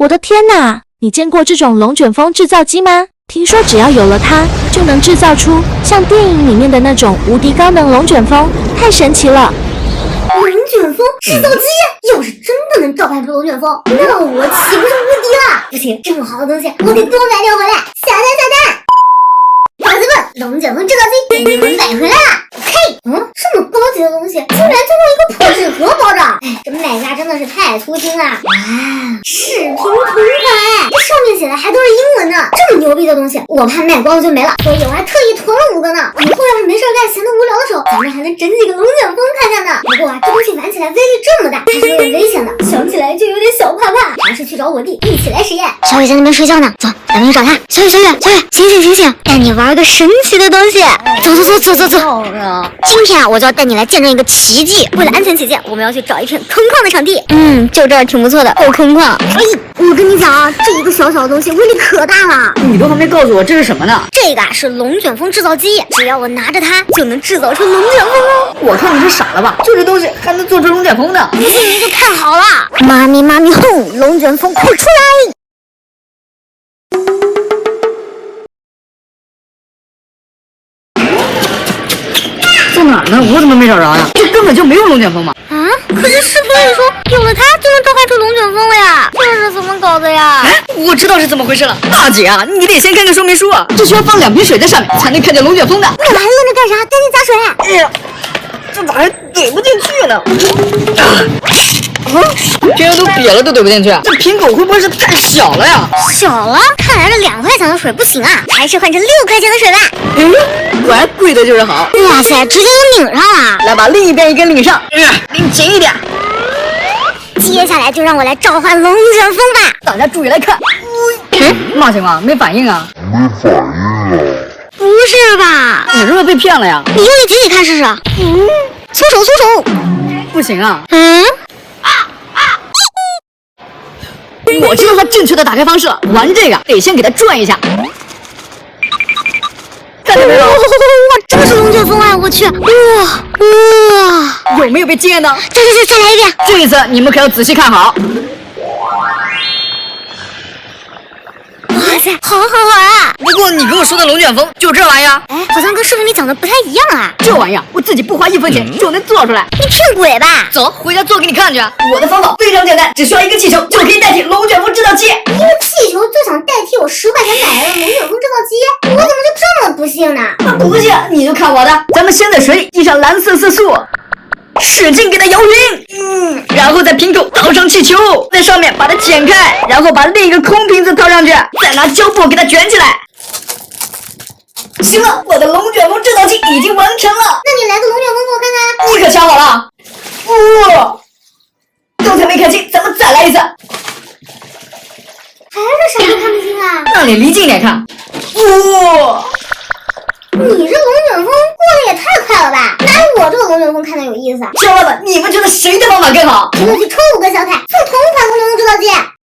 我的天哪！你见过这种龙卷风制造机吗？听说只要有了它，就能制造出像电影里面的那种无敌高能龙卷风，太神奇了！龙卷风制造机，要是真的能召唤出龙卷风，那我岂不是无敌了？不行，这么好的东西，我得多买点回来！下单！宝子们，龙卷风制造机给你们买回来了！嘿，这么高级的东西，竟然就用一个破纸盒包着！哎，这买家真的是太粗心了！哇，视频同款，这上面写的还都是英文呢！这么牛逼的东西，我怕卖光就没了，所以我还特意囤了5个呢。以后要是没事干，闲得无聊的时候，咱们还能整几个龙卷风看看呢。不过这东西玩起来威力这么大，还是有点危险的，想起来就有点小怕怕。还是去找我弟一起来实验。小雨在那边睡觉呢，走，咱们去找他。小雨，醒醒，带你玩个神奇的东西。走。今天啊，我就要带你来见证一个奇迹。为了安全起见，我们要去找一片空旷的场地。就这儿挺不错的，够空旷。哎，我跟你讲啊，这一个小小的东西威力可大了。你都还没告诉我这是什么呢？这个是龙卷风制造机，只要我拿着它，就能制造出龙卷风哦。我看你是傻了吧？就这东西还能做出龙卷风的？不信你就看好了。妈咪轰，龙卷风快出来！在哪儿呢？我怎么没找着呀？这根本就没有龙卷风嘛！啊！可是视频里说有了它就能召唤出龙卷风了呀，这是怎么搞的呀？哎，我知道是怎么回事了，大姐啊，你得先看看说明书啊，这需要放2瓶水在上面才能看见龙卷风的。你们还愣着干啥？赶紧加水！哎呀，这咋还怼不进去呢？瓶都瘪了都怼不进去，这瓶口会不会是太小了呀？小了？看来这2块钱的水不行啊，还是换成6块钱的水吧。果然贵的就是好。哇塞，直接就拧上了！来把另一边也给拧上，拧紧一点。接下来就让我来召唤龙卷风吧！大家注意来看。嘛情况？没反应啊？不是吧？你是不是被骗了呀？你用力挤挤看试试。松手！不行啊！我知道它正确的打开方式了，玩这个得先给它转一下。看见没有？哇，真是龙卷风啊！我去，哇！有没有被惊艳到？再来一遍！这一次你们可要仔细看好。哇塞，好玩啊！不过你给我说的龙卷风就这玩意儿？哎，好像跟视频里讲的不太一样啊。这玩意儿我自己不花1分钱就能做出来。你骗鬼吧！走，回家做给你看去。我的方法非常简单，只需要一个气球就可以代替龙卷风制造器。一个气球就想代替我10块钱买来的龙卷风制造机，我怎么就这么不幸呢？不信你就看我的。咱们先在水里滴上蓝色色素，使劲给它摇匀，然后在瓶口套上气球，在上面把它剪开，然后把另一个空瓶子套上去，再拿胶布给它卷起来。行了，我的龙卷风制造器已经完成了。那你来个龙卷风给我看看。你可瞧好了。刚才没看清，咱们再来一次。还是啥都看不清啊？那你离近点看。你这龙卷风过得也太快了吧？哪有我这个龙卷风看的有意思啊？小伙伴们，你们觉得谁的方法更好？评论区抽5个小彩，送同款龙卷风制造机。